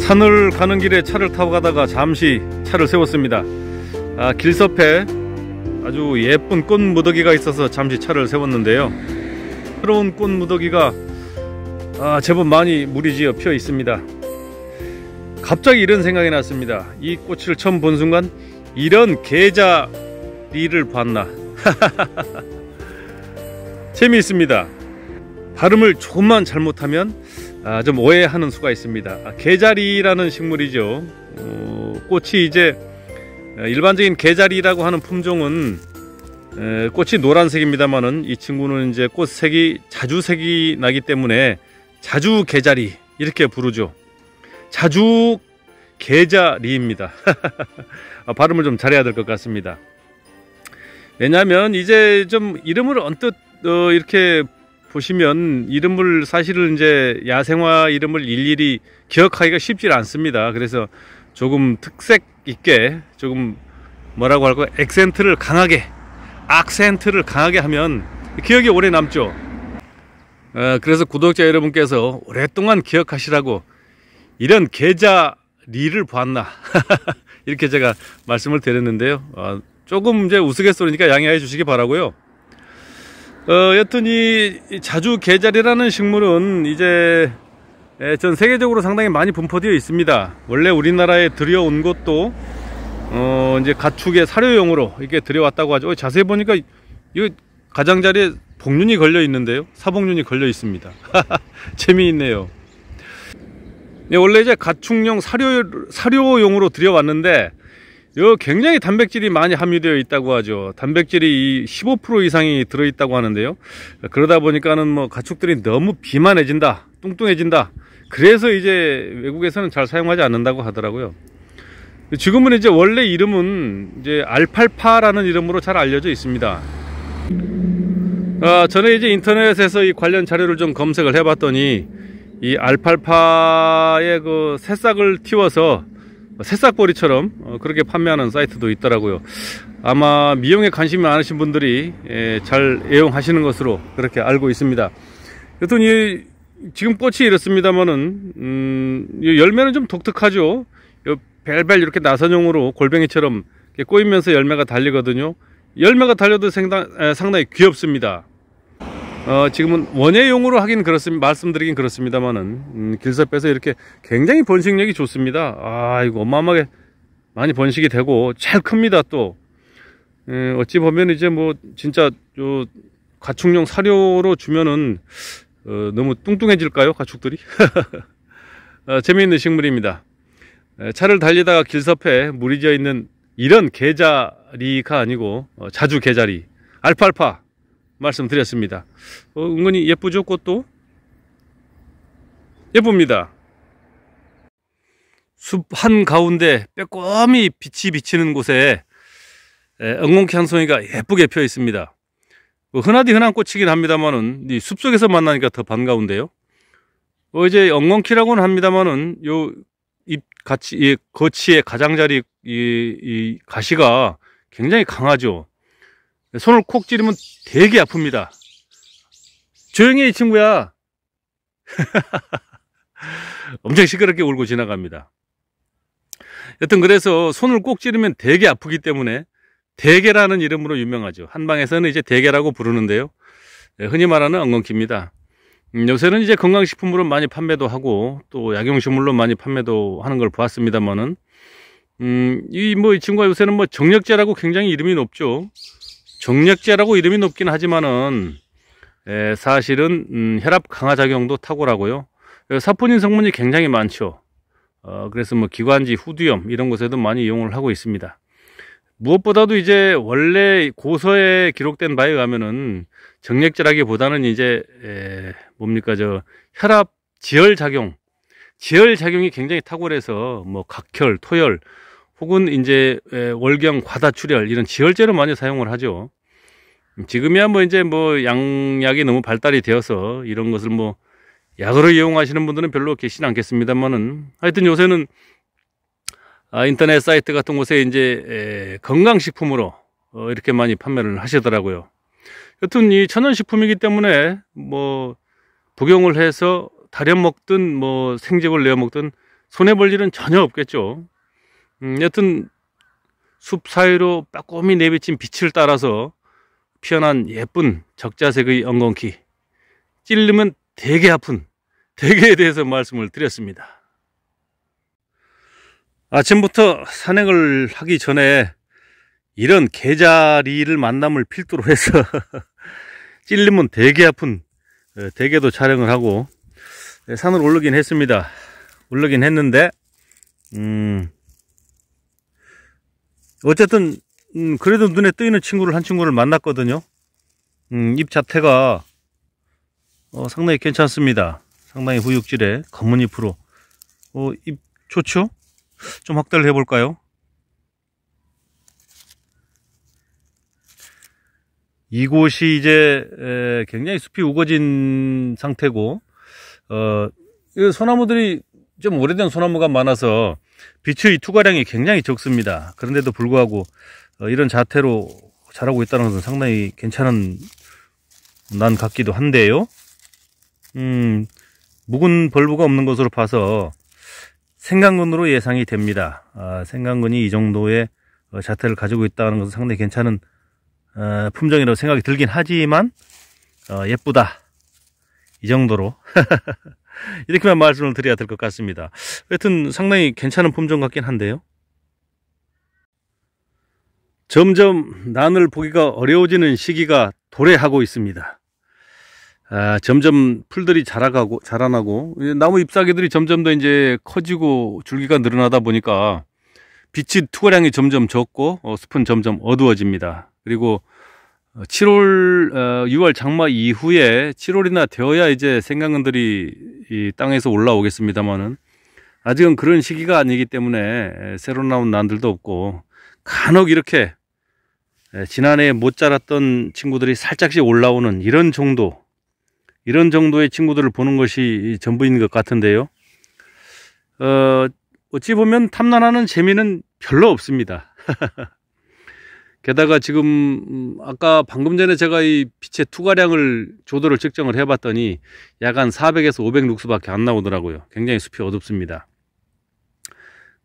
산을 가는 길에 차를 타고 가다가 잠시 차를 세웠습니다. 길섭에 아주 예쁜 꽃 무더기가 있어서 잠시 차를 세웠는데요. 새로운 꽃 무더기가 제법 많이 무리지어 피어 있습니다. 갑자기 이런 생각이 났습니다. 이 꽃을 처음 본 순간 이런 계자리를 봤나. 재미있습니다. 발음을 조금만 잘못하면 좀 오해하는 수가 있습니다. 계자리라는 식물이죠. 꽃이 이제 일반적인 계자리라고 하는 품종은 꽃이 노란색입니다만은 이 친구는 이제 꽃색이 자주색이 나기 때문에 자주계자리 이렇게 부르죠. 자주계자리입니다. 발음을 좀 잘해야 될 것 같습니다. 왜냐하면 이제 좀 이름을 언뜻 이렇게 보시면 이름을 사실은 이제 야생화 이름을 일일이 기억하기가 쉽지 않습니다. 그래서 조금 특색 있게 조금 뭐라고 할까요? 액센트를 강하게 하면 기억이 오래 남죠. 그래서 구독자 여러분께서 오랫동안 기억하시라고 이런 계자리를 보았나 이렇게 제가 말씀을 드렸는데요. 조금 이제 우스갯소리니까 양해해 주시기 바라고요. 여튼 이 자주계자리라는 식물은 이제 전 세계적으로 상당히 많이 분포되어 있습니다. 원래 우리나라에 들여온 것도 이제 가축의 사료용으로 이렇게 들여왔다고 하죠. 자세히 보니까 이 가장자리에 복륜이 걸려 있는데요. 사복륜이 걸려 있습니다. 재미있네요. 원래 이제 가축용 사료용으로 들여왔는데 굉장히 단백질이 많이 함유되어 있다고 하죠. 단백질이 15% 이상이 들어있다고 하는데요. 그러다 보니까는 뭐 가축들이 너무 비만해진다, 뚱뚱해진다. 그래서 이제 외국에서는 잘 사용하지 않는다고 하더라고요. 지금은 이제 원래 이름은 이제 알팔파라는 이름으로 잘 알려져 있습니다. 전에 이제 인터넷에서 이 관련 자료를 좀 검색을 해봤더니 이 알팔파의 그 새싹을 틔워서 새싹보리처럼 그렇게 판매하는 사이트도 있더라고요. 아마 미용에 관심이 많으신 분들이 잘 애용하시는 것으로 그렇게 알고 있습니다. 여튼 지금 꽃이 이렇습니다만은 열매는 좀 독특하죠. 벨벨 이렇게 나선형으로 골뱅이처럼 꼬이면서 열매가 달리거든요. 열매가 달려도 상당히 귀엽습니다. 지금은 원예용으로 하긴 그렇습니다. 말씀드리긴 그렇습니다만은 길섭에서 이렇게 굉장히 번식력이 좋습니다. 이거 어마어마하게 많이 번식이 되고 잘 큽니다. 또 어찌 보면 이제 뭐 진짜 가축용 사료로 주면은 너무 뚱뚱해질까요, 가축들이? 재미있는 식물입니다. 차를 달리다가 길섭에 물이 지어 있는 이런 계자리가 아니고 자주계자리 알팔파 말씀드렸습니다. 은근히 예쁘죠? 꽃도 예쁩니다. 숲 한가운데 빼꼼히 빛이 비치는 곳에 엉겅퀴 한 송이가 예쁘게 펴 있습니다. 흔하디 흔한 꽃이긴 합니다만은 숲속에서 만나니까 더 반가운데요. 이제 엉겅퀴라고는 합니다만은 잎 거치의 가장자리 이 가시가 굉장히 강하죠. 손을 콕 찌르면 되게 아픕니다. 조용히 해, 이 친구야. 엄청 시끄럽게 울고 지나갑니다. 여튼 그래서 손을 꼭 찌르면 되게 아프기 때문에 대게라는 이름으로 유명하죠. 한방에서는 이제 대게라고 부르는데요. 흔히 말하는 엉겅퀴입니다. 요새는 이제 건강식품으로 많이 판매도 하고 또 약용식물로 많이 판매도 하는 걸 보았습니다만은 이 친구가 요새는 정력제라고 굉장히 이름이 높죠. 정력제라고 이름이 높긴 하지만은 사실은 혈압 강화 작용도 탁월하고요. 사포닌 성분이 굉장히 많죠. 그래서 기관지, 후두염 이런 곳에도 많이 이용을 하고 있습니다. 무엇보다도 이제 원래 고서에 기록된 바에 의하면은 정력제라기보다는 이제 혈압 지혈작용이 굉장히 탁월해서 각혈, 토혈 혹은 이제 월경, 과다출혈 이런 지혈제로 많이 사용을 하죠. 지금이야 양약이 너무 발달이 되어서 이런 것을 약으로 이용하시는 분들은 별로 계시진 않겠습니다만은 하여튼 요새는 인터넷 사이트 같은 곳에 이제 건강식품으로 이렇게 많이 판매를 하시더라고요. 여튼 이 천연식품이기 때문에 복용을 해서 달여 먹든 생즙을 내어 먹든 손해볼 일은 전혀 없겠죠. 여튼 숲 사이로 빼꼼히 내비친 빛을 따라서 피어난 예쁜 적자색의 엉겅퀴, 찔르면 되게 아픈 대게에 대해서 말씀을 드렸습니다. 아침부터 산행을 하기 전에 이런 개자리를 만남을 필두로 해서 찔리면 되게 아픈 대게도 촬영을 하고 산을 오르긴 했습니다. 오르긴 했는데 어쨌든 그래도 눈에 뜨이는 한 친구를 만났거든요. 잎 자태가 상당히 괜찮습니다. 상당히 후육질에 검은 잎으로 잎 좋죠? 좀 확대를 해볼까요? 이곳이 이제 굉장히 숲이 우거진 상태고 소나무들이 좀 오래된 소나무가 많아서 빛의 투과량이 굉장히 적습니다. 그런데도 불구하고 이런 자태로 자라고 있다는 것은 상당히 괜찮은 난 같기도 한데요. 묵은 벌브가 없는 것으로 봐서 생강근으로 예상이 됩니다. 생강근이 이 정도의 자태를 가지고 있다는 것은 상당히 괜찮은 품종이라고 생각이 들긴 하지만 예쁘다 이 정도로 이렇게만 말씀을 드려야 될 것 같습니다. 하여튼 상당히 괜찮은 품종 같긴 한데요. 점점 난을 보기가 어려워지는 시기가 도래하고 있습니다. 점점 풀들이 자라나고 나무 잎사귀들이 점점 더 이제 커지고 줄기가 늘어나다 보니까 빛의 투과량이 점점 적고 숲은 점점 어두워집니다. 그리고 7월, 6월 장마 이후에 7월이나 되어야 이제 생강근들이 이 땅에서 올라오겠습니다만은 아직은 그런 시기가 아니기 때문에 새로 나온 난들도 없고 간혹 이렇게 지난해 못 자랐던 친구들이 살짝씩 올라오는 이런 정도의 친구들을 보는 것이 전부인 것 같은데요. 어찌 보면 탐난하는 재미는 별로 없습니다. 게다가 지금 아까 방금 전에 제가 이 빛의 투과량을 조도를 측정을 해봤더니 약 한 400에서 500 룩스밖에 안 나오더라고요. 굉장히 숲이 어둡습니다.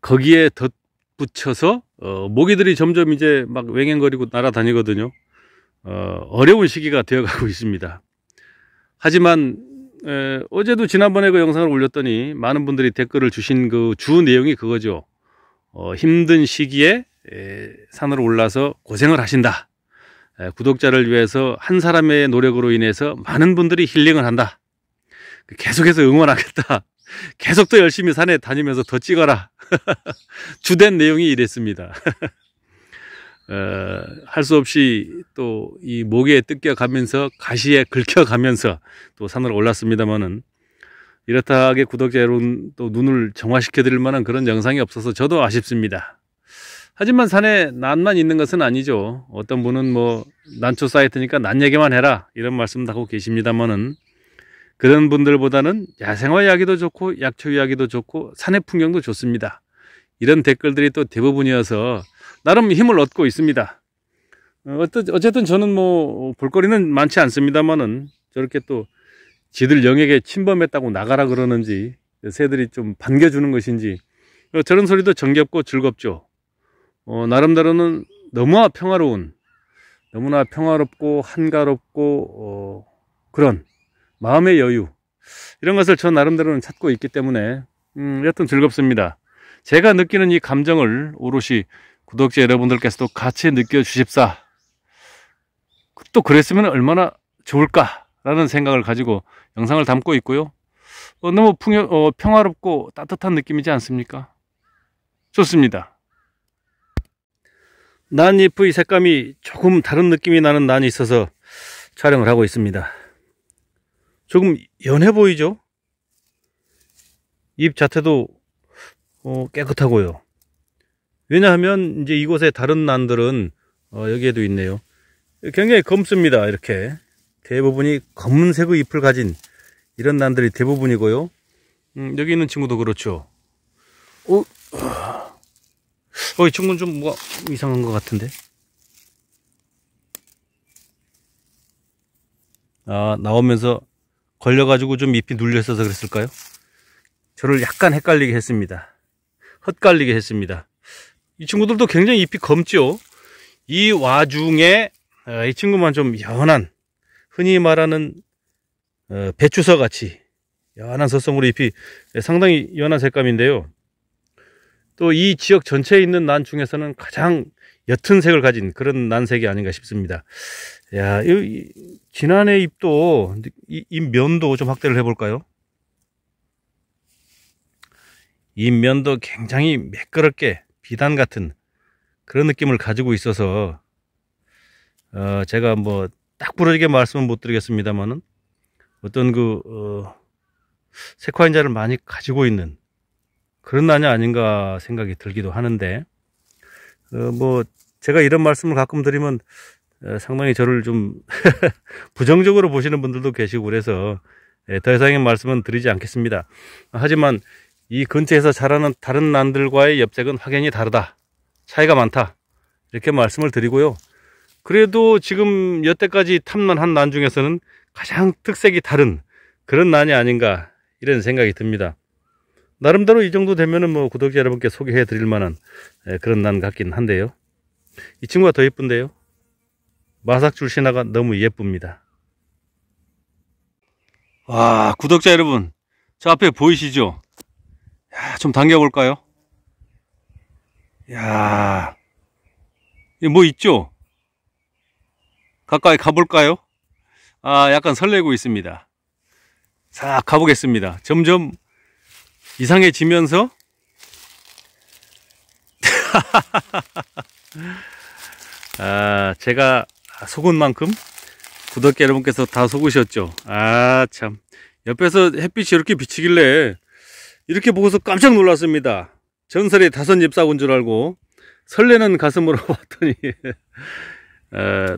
거기에 덧붙여서 모기들이 점점 이제 막 왱왱거리고 날아다니거든요. 어려운 시기가 되어가고 있습니다. 하지만 어제도 지난번에 그 영상을 올렸더니 많은 분들이 댓글을 주신 그 주 내용이 그거죠. 힘든 시기에 산으로 올라서 고생을 하신다. 구독자를 위해서 한 사람의 노력으로 인해서 많은 분들이 힐링을 한다. 계속해서 응원하겠다. 계속 더 열심히 산에 다니면서 더 찍어라. 주된 내용이 이랬습니다. 할 수 없이 또 이 목에 뜯겨가면서 가시에 긁혀가면서 또 산을 올랐습니다만은 이렇다 하게 구독자 여러분 또 눈을 정화시켜 드릴 만한 그런 영상이 없어서 저도 아쉽습니다. 하지만 산에 난만 있는 것은 아니죠. 어떤 분은 뭐 난초 사이트니까 난 얘기만 해라 이런 말씀도 하고 계십니다만은 그런 분들보다는 야생화 이야기도 좋고 약초 이야기도 좋고 산의 풍경도 좋습니다. 이런 댓글들이 또 대부분이어서 나름 힘을 얻고 있습니다. 어쨌든 저는 뭐 볼거리는 많지 않습니다만은 저렇게 또 지들 영역에 침범했다고 나가라 그러는지 새들이 좀 반겨주는 것인지 저런 소리도 정겹고 즐겁죠. 나름대로는 너무나 평화롭고 한가롭고 그런 마음의 여유 이런 것을 저 나름대로는 찾고 있기 때문에 여튼 즐겁습니다. 제가 느끼는 이 감정을 오롯이 구독자 여러분들께서도 같이 느껴주십사. 또 그랬으면 얼마나 좋을까라는 생각을 가지고 영상을 담고 있고요. 너무 평화롭고 따뜻한 느낌이지 않습니까? 좋습니다. 난잎의 색감이 조금 다른 느낌이 나는 난이 있어서 촬영을 하고 있습니다. 조금 연해 보이죠? 잎 자태도 깨끗하고요. 왜냐하면 이제 이곳의 다른 난들은 여기에도 있네요. 굉장히 검습니다. 이렇게 대부분이 검은색의 잎을 가진 이런 난들이 대부분이고요. 여기 있는 친구도 그렇죠. 이 친구는 좀 뭐가 이상한 것 같은데. 나오면서 걸려가지고 좀 잎이 눌려 있어서 그랬을까요? 저를 약간 헷갈리게 했습니다. 헛갈리게 했습니다. 이 친구들도 굉장히 잎이 검죠. 이 와중에 이 친구만 좀 연한, 흔히 말하는 배추서 같이 연한 서성으로 잎이 상당히 연한 색감인데요. 또 이 지역 전체에 있는 난 중에서는 가장 옅은 색을 가진 그런 난색이 아닌가 싶습니다. 야, 지난해 잎도, 잎 면도 좀 확대를 해볼까요? 잎 면도 굉장히 매끄럽게 비단 같은 그런 느낌을 가지고 있어서, 제가 뭐 딱 부러지게 말씀은 못 드리겠습니다만은 어떤 색화인자를 많이 가지고 있는 그런 난이 아닌가 생각이 들기도 하는데, 뭐 제가 이런 말씀을 가끔 드리면 상당히 저를 좀 부정적으로 보시는 분들도 계시고 그래서 더 이상의 말씀은 드리지 않겠습니다. 하지만 이 근처에서 자라는 다른 난들과의 엽색은 확연히 다르다, 차이가 많다, 이렇게 말씀을 드리고요. 그래도 지금 여태까지 탐난한 난 중에서는 가장 특색이 다른 그런 난이 아닌가 이런 생각이 듭니다. 나름대로 이 정도 되면은 뭐 구독자 여러분께 소개해 드릴 만한 그런 난 같긴 한데요. 이 친구가 더 예쁜데요. 마삭줄 신화가 너무 예쁩니다. 와, 구독자 여러분, 저 앞에 보이시죠? 야, 좀 당겨 볼까요? 야, 뭐 있죠? 가까이 가볼까요? 아, 약간 설레고 있습니다. 자, 가보겠습니다. 점점 이상해지면서 제가 속은 만큼 구독자 여러분께서 다 속으셨죠. 참, 옆에서 햇빛이 이렇게 비치길래 이렇게 보고서 깜짝 놀랐습니다. 전설의 5잎 싹인 줄 알고 설레는 가슴으로 왔더니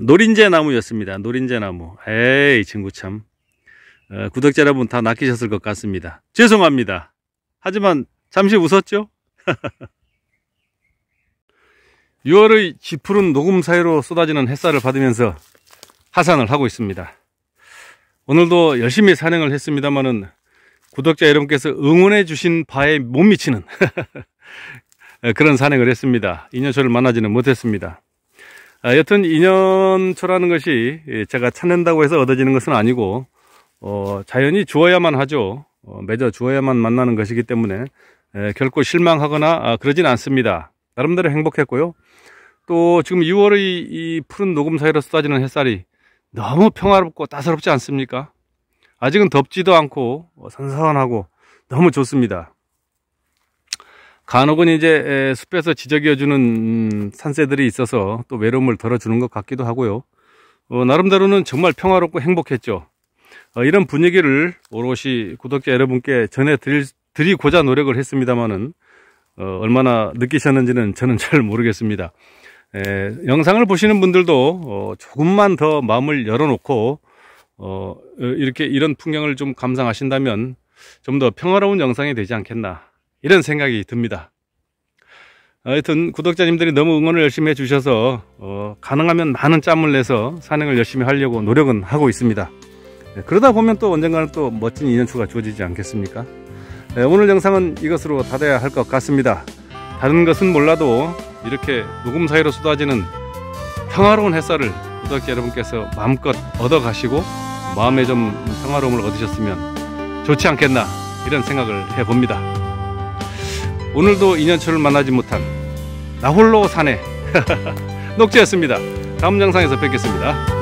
노린재 나무였습니다. 노린재 나무. 에이, 친구 참. 구독자 여러분 다 낚이셨을 것 같습니다. 죄송합니다. 하지만 잠시 웃었죠? 6월의 짙푸른 녹음 사이로 쏟아지는 햇살을 받으면서 하산을 하고 있습니다. 오늘도 열심히 산행을 했습니다마는 구독자 여러분께서 응원해 주신 바에 못 미치는 그런 산행을 했습니다. 인연초를 만나지는 못했습니다. 여튼 인연초라는 것이 제가 찾는다고 해서 얻어지는 것은 아니고 자연이 주어야만 하죠. 맺어 주어야만 만나는 것이기 때문에 결코 실망하거나 그러진 않습니다. 나름대로 행복했고요. 또 지금 6월의 이 푸른 녹음 사이로 쏟아지는 햇살이 너무 평화롭고 따사롭지 않습니까? 아직은 덥지도 않고 선선하고 너무 좋습니다. 간혹은 이제 숲에서 지저귀어주는 산새들이 있어서 또 외로움을 덜어주는 것 같기도 하고요. 나름대로는 정말 평화롭고 행복했죠. 이런 분위기를 오롯이 구독자 여러분께 전해드리고자 노력을 했습니다만은 얼마나 느끼셨는지는 저는 잘 모르겠습니다. 영상을 보시는 분들도 조금만 더 마음을 열어놓고 이렇게 이런 풍경을 좀 감상하신다면 좀 더 평화로운 영상이 되지 않겠나 이런 생각이 듭니다. 하여튼 구독자님들이 너무 응원을 열심히 해주셔서 가능하면 많은 짬을 내서 산행을 열심히 하려고 노력은 하고 있습니다. 그러다 보면 또 언젠가는 또 멋진 인연초가 주어지지 않겠습니까? 오늘 영상은 이것으로 닫아야 할 것 같습니다. 다른 것은 몰라도 이렇게 녹음 사이로 쏟아지는 평화로운 햇살을 구독자 여러분께서 마음껏 얻어가시고 마음에 좀 평화로움을 얻으셨으면 좋지 않겠나 이런 생각을 해봅니다. 오늘도 인연초를 만나지 못한 나홀로 산에 녹지였습니다. 다음 영상에서 뵙겠습니다.